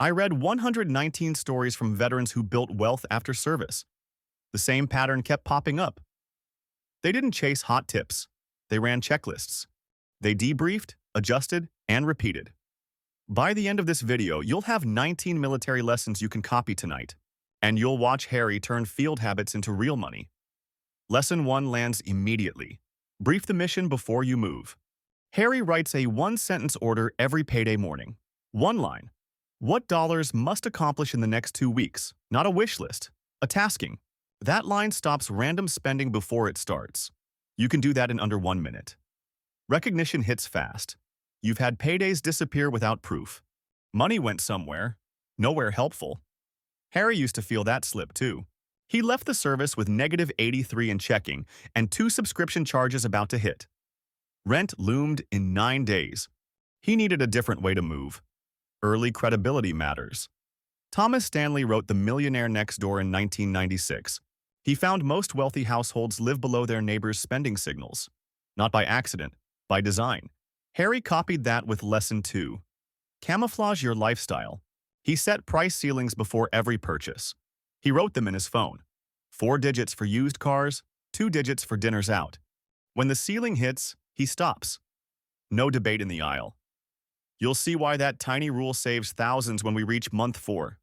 I read 119 stories from veterans who built wealth after service. The same pattern kept popping up. They didn't chase hot tips. They ran checklists. They debriefed, adjusted, and repeated. By the end of this video, you'll have 19 military lessons you can copy tonight, and you'll watch Harry turn field habits into real money. Lesson 1 lands immediately. Brief the mission before you move. Harry writes a one-sentence order every payday morning. One line. What dollars must accomplish in the next 2 weeks? Not a wish list, a tasking. That line stops random spending before it starts. You can do that in under 1 minute. Recognition hits fast. You've had paydays disappear without proof. Money went somewhere, nowhere helpful. Harry used to feel that slip too. He left the service with negative 83 in checking and 2 subscription charges about to hit. Rent loomed in 9 days. He needed a different way to move. Early credibility matters. Thomas Stanley wrote The Millionaire Next Door in 1996. He found most wealthy households live below their neighbors' spending signals. Not by accident, by design. Harry copied that with Lesson 2. Camouflage your lifestyle. He set price ceilings before every purchase. He wrote them in his phone. 4 digits for used cars, 2 digits for dinners out. When the ceiling hits, he stops. No debate in the aisle. You'll see why that tiny rule saves thousands when we reach month 4.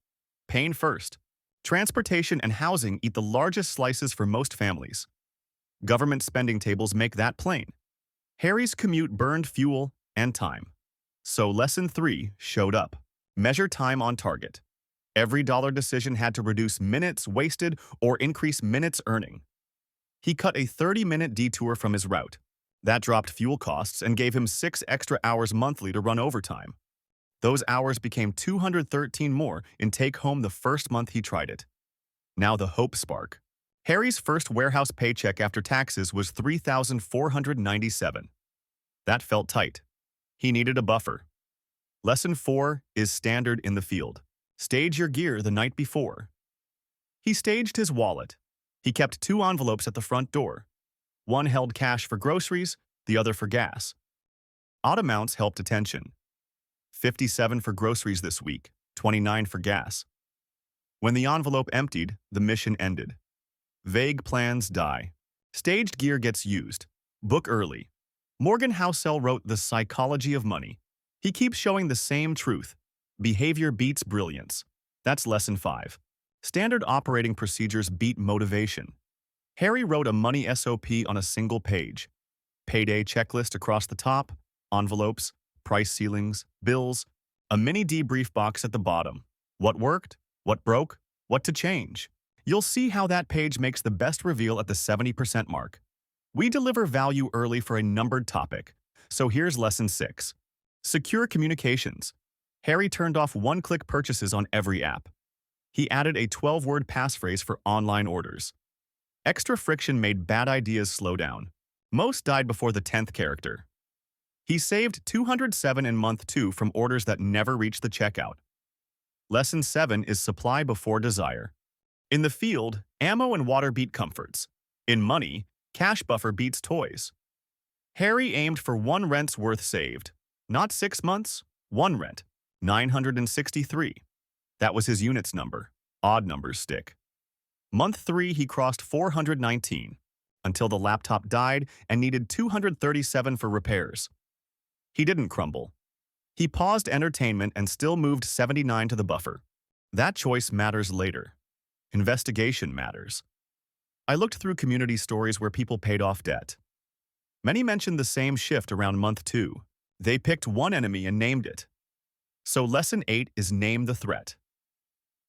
Paying first. Transportation and housing eat the largest slices for most families. Government spending tables make that plain. Harry's commute burned fuel and time. So Lesson 3 showed up. Measure time on target. Every dollar decision had to reduce minutes wasted or increase minutes earning. He cut a 30-minute detour from his route. That dropped fuel costs and gave him 6 extra hours monthly to run overtime. Those hours became 213 more in take-home the first month he tried it. Now the hope spark. Harry's first warehouse paycheck after taxes was $3,497. That felt tight. He needed a buffer. Lesson 4 is standard in the field. Stage your gear the night before. He staged his wallet. He kept 2 envelopes at the front door. One held cash for groceries, the other for gas. Odd amounts helped attention. 57 for groceries this week, 29 for gas. When the envelope emptied, the mission ended. Vague plans die. Staged gear gets used. Book early. Morgan Housel wrote The Psychology of Money. He keeps showing the same truth. Behavior beats brilliance. That's Lesson 5. Standard operating procedures beat motivation. Harry wrote a money SOP on a single page. Payday checklist across the top, envelopes, price ceilings, bills, a mini debrief box at the bottom. What worked? What broke? What to change? You'll see how that page makes the best reveal at the 70% mark. We deliver value early for a numbered topic. So here's Lesson 6. Secure communications. Harry turned off one-click purchases on every app. He added a 12-word passphrase for online orders. Extra friction made bad ideas slow down. Most died before the 10th character. He saved 207 in month 2 from orders that never reached the checkout. Lesson 7 is supply before desire. In the field, ammo and water beat comforts. In money, cash buffer beats toys. Harry aimed for 1 rent's worth saved. Not 6 months, 1 rent. 963. That was his units number. Odd numbers stick. Month 3, he crossed 419, until the laptop died and needed 237 for repairs. He didn't crumble. He paused entertainment and still moved 79 to the buffer. That choice matters later. Investigation matters. I looked through community stories where people paid off debt. Many mentioned the same shift around month 2. They picked one enemy and named it. So Lesson 8 is Name the Threat.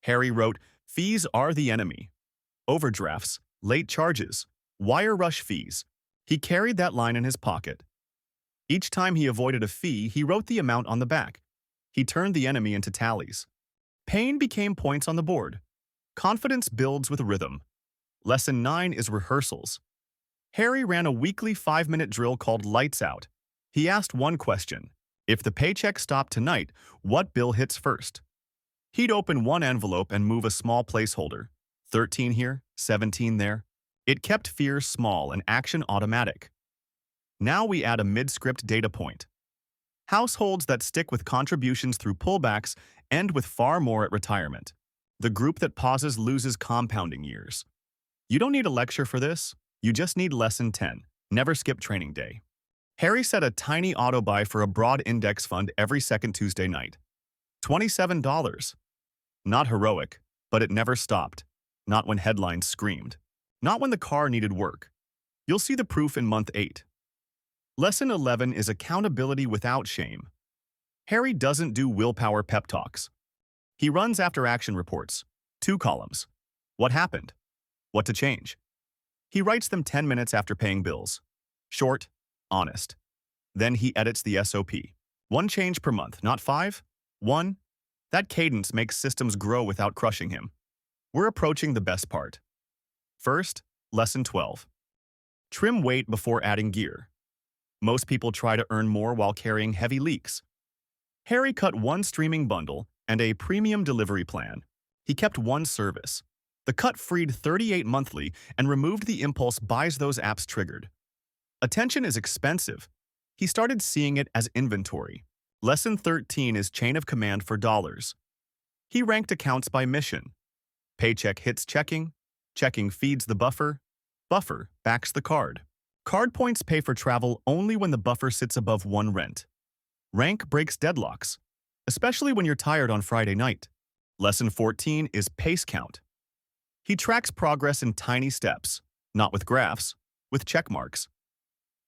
Harry wrote, Fees are the enemy. Overdrafts, late charges, wire rush fees. He carried that line in his pocket. Each time he avoided a fee, he wrote the amount on the back. He turned the enemy into tallies. Pain became points on the board. Confidence builds with rhythm. Lesson 9 is rehearsals. Harry ran a weekly 5-minute drill called Lights Out. He asked one question. If the paycheck stopped tonight, what bill hits first? He'd open one envelope and move a small placeholder. 13 here, 17 there. It kept fear small and action automatic. Now we add a mid-script data point. Households that stick with contributions through pullbacks end with far more at retirement. The group that pauses loses compounding years. You don't need a lecture for this. You just need lesson 10. Never skip training day. Harry set a tiny auto buy for a broad index fund every second Tuesday night. $27. Not heroic, but it never stopped. Not when headlines screamed. Not when the car needed work. You'll see the proof in month 8. Lesson 11 is accountability without shame. Harry doesn't do willpower pep talks. He runs after action reports. 2 columns. What happened? What to change? He writes them 10 minutes after paying bills. Short, honest. Then he edits the SOP. 1 change per month, not 5? 1. That cadence makes systems grow without crushing him. We're approaching the best part. First, lesson 12. Trim weight before adding gear. Most people try to earn more while carrying heavy leaks. Harry cut 1 streaming bundle and a premium delivery plan. He kept 1 service. The cut freed 38 monthly and removed the impulse buys those apps triggered. Attention is expensive. He started seeing it as inventory. Lesson 13 is chain of command for dollars. He ranked accounts by mission. Paycheck hits checking. Checking feeds the buffer. Buffer backs the card. Card points pay for travel only when the buffer sits above 1 rent. Rank breaks deadlocks, especially when you're tired on Friday night. Lesson 14 is pace count. He tracks progress in tiny steps, not with graphs, with check marks.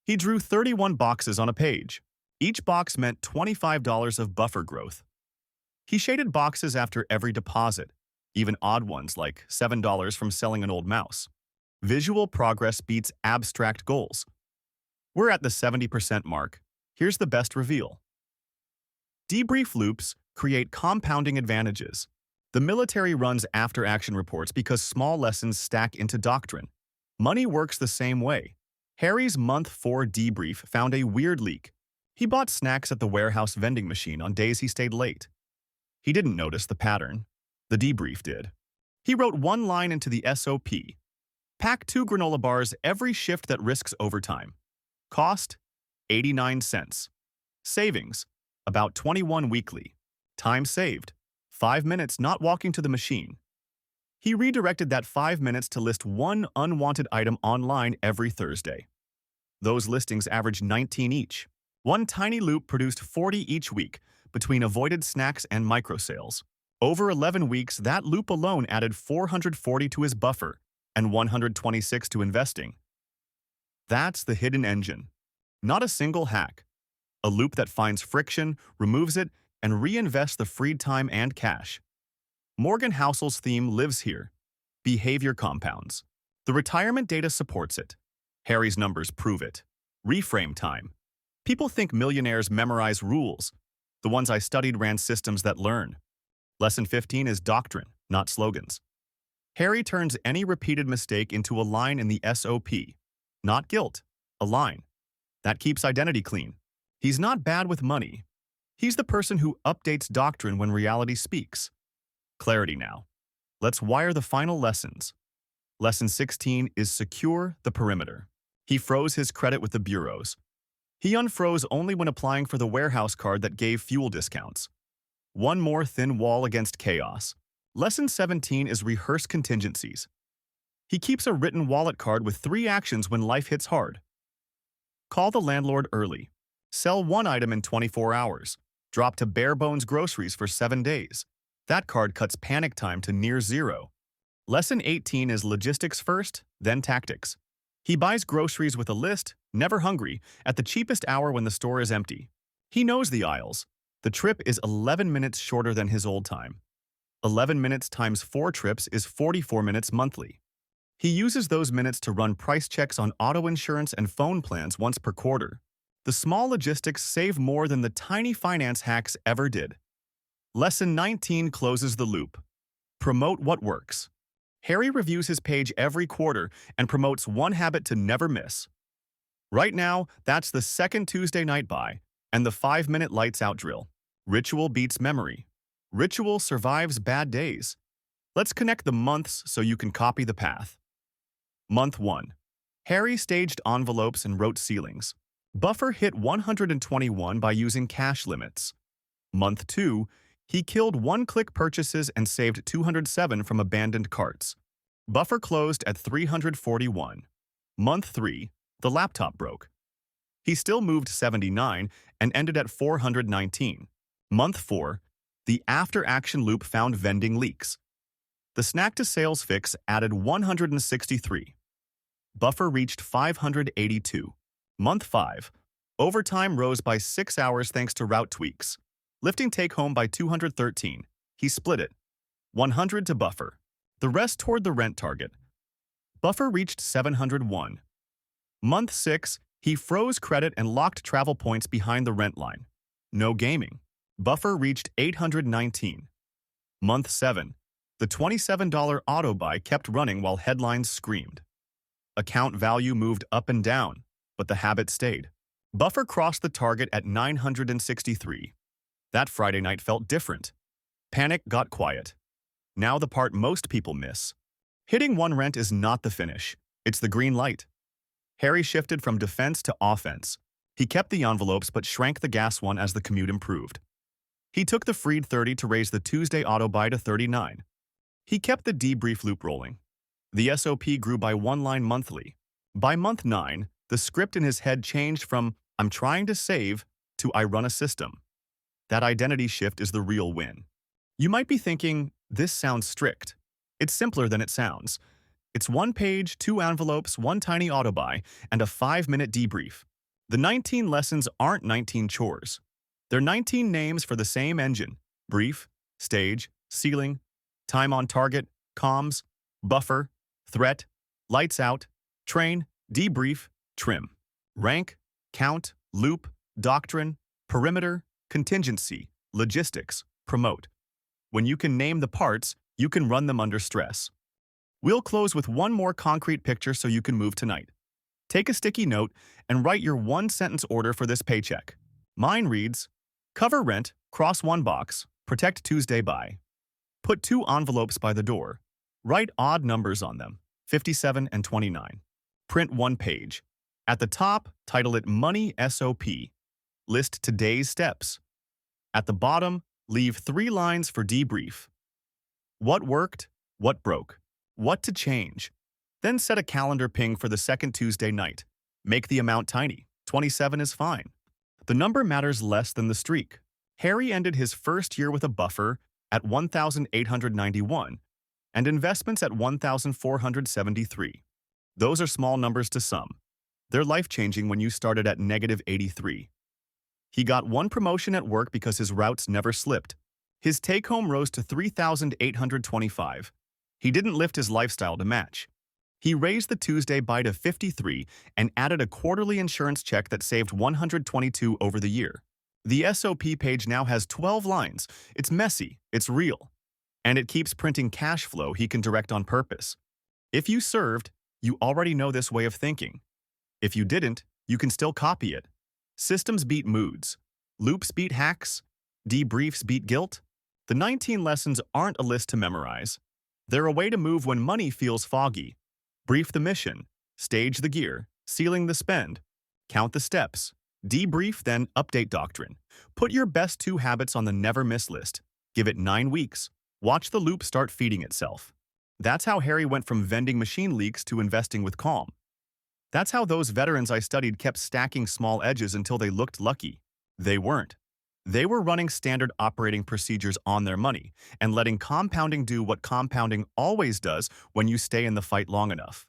He drew 31 boxes on a page. Each box meant $25 of buffer growth. He shaded boxes after every deposit, even odd ones like $7 from selling an old mouse. Visual progress beats abstract goals. We're at the 70% mark. Here's the best reveal. Debrief loops create compounding advantages. The military runs after-action reports because small lessons stack into doctrine. Money works the same way. Harry's month 4 debrief found a weird leak. He bought snacks at the warehouse vending machine on days he stayed late. He didn't notice the pattern. The debrief did. He wrote 1 line into the SOP. Pack 2 granola bars every shift that risks overtime. Cost, 89 cents. Savings, about 21 weekly. Time saved, 5 minutes not walking to the machine. He redirected that 5 minutes to list 1 unwanted item online every Thursday. Those listings averaged 19 each. 1 tiny loop produced 40 each week between avoided snacks and micro sales. Over 11 weeks, that loop alone added 440 to his buffer and 126 to investing. That's the hidden engine. Not a single hack. A loop that finds friction, removes it, and reinvests the freed time and cash. Morgan Housel's theme lives here. Behavior compounds. The retirement data supports it. Harry's numbers prove it. Reframe time. People think millionaires memorize rules. The ones I studied ran systems that learn. Lesson 15 is doctrine, not slogans. Harry turns any repeated mistake into a line in the SOP. Not guilt, a line. That keeps identity clean. He's not bad with money. He's the person who updates doctrine when reality speaks. Clarity now. Let's wire the final lessons. Lesson 16 is secure the perimeter. He froze his credit with the bureaus. He unfroze only when applying for the warehouse card that gave fuel discounts. 1 more thin wall against chaos. Lesson 17 is rehearse contingencies. He keeps a written wallet card with 3 actions when life hits hard. Call the landlord early. Sell 1 item in 24 hours. Drop to bare-bones groceries for 7 days. That card cuts panic time to near 0. Lesson 18 is logistics first, then tactics. He buys groceries with a list, never hungry, at the cheapest hour when the store is empty. He knows the aisles. The trip is 11 minutes shorter than his old time. 11 minutes times 4 trips is 44 minutes monthly. He uses those minutes to run price checks on auto insurance and phone plans once per quarter. The small logistics save more than the tiny finance hacks ever did. Lesson 19 closes the loop. Promote what works. Harry reviews his page every quarter and promotes 1 habit to never miss. Right now, that's the 2nd Tuesday night buy and the 5-minute lights out drill. Ritual beats memory. Ritual survives bad days. Let's connect the months so you can copy the path. Month 1. Harry staged envelopes and wrote ceilings. Buffer hit 121 by using cash limits. Month 2. He killed one-click purchases and saved 207 from abandoned carts. Buffer closed at 341. Month 3, the laptop broke. He still moved 79 and ended at 419. Month 4, the after-action loop found vending leaks. The snack-to-sales fix added 163. Buffer reached 582. Month 5, overtime rose by 6 hours thanks to route tweaks, lifting take-home by 213. He split it. 100 to Buffer. The rest toward the rent target. Buffer reached 701. Month 6, he froze credit and locked travel points behind the rent line. No gaming. Buffer reached 819. Month 7, the $27 auto buy kept running while headlines screamed. Account value moved up and down, but the habit stayed. Buffer crossed the target at 963. That Friday night felt different. Panic got quiet. Now the part most people miss. Hitting one rent is not the finish. It's the green light. Harry shifted from defense to offense. He kept the envelopes but shrank the gas one as the commute improved. He took the freed 30 to raise the Tuesday auto buy to 39. He kept the debrief loop rolling. The SOP grew by one line monthly. By month 9, the script in his head changed from "I'm trying to save" to "I run a system." That identity shift is the real win. You might be thinking, this sounds strict. It's simpler than it sounds. It's one page, 2 envelopes, one tiny auto buy, and a 5-minute debrief. The 19 lessons aren't 19 chores. They're 19 names for the same engine: brief, stage, ceiling, time on target, comms, buffer, threat, lights out, train, debrief, trim, rank, count, loop, doctrine, perimeter, contingency, logistics, promote. When you can name the parts, you can run them under stress. We'll close with one more concrete picture so you can move tonight. Take a sticky note and write your one-sentence order for this paycheck. Mine reads, cover rent, cross one box, protect Tuesday buy. Put 2 envelopes by the door. Write odd numbers on them, 57 and 29. Print 1 page. At the top, title it Money SOP. List today's steps. At the bottom, leave 3 lines for debrief. What worked? What broke? What to change? Then set a calendar ping for the second Tuesday night. Make the amount tiny. 27 is fine. The number matters less than the streak. Harry ended his first year with a buffer at 1,891 and investments at 1,473. Those are small numbers to some. They're life-changing when you started at -83. He got 1 promotion at work because his routes never slipped. His take-home rose to 3,825. He didn't lift his lifestyle to match. He raised the Tuesday buy to 53 and added a quarterly insurance check that saved 122 over the year. The SOP page now has 12 lines. It's messy, it's real, and it keeps printing cash flow he can direct on purpose. If you served, you already know this way of thinking. If you didn't, you can still copy it. Systems beat moods. Loops beat hacks. Debriefs beat guilt. The 19 lessons aren't a list to memorize. They're a way to move when money feels foggy. Brief the mission. Stage the gear. Ceiling the spend. Count the steps. Debrief, then update doctrine. Put your best 2 habits on the never miss list. Give it 9 weeks. Watch the loop start feeding itself. That's how Harry went from vending machine leaks to investing with calm. That's how those veterans I studied kept stacking small edges until they looked lucky. They weren't. They were running standard operating procedures on their money and letting compounding do what compounding always does when you stay in the fight long enough.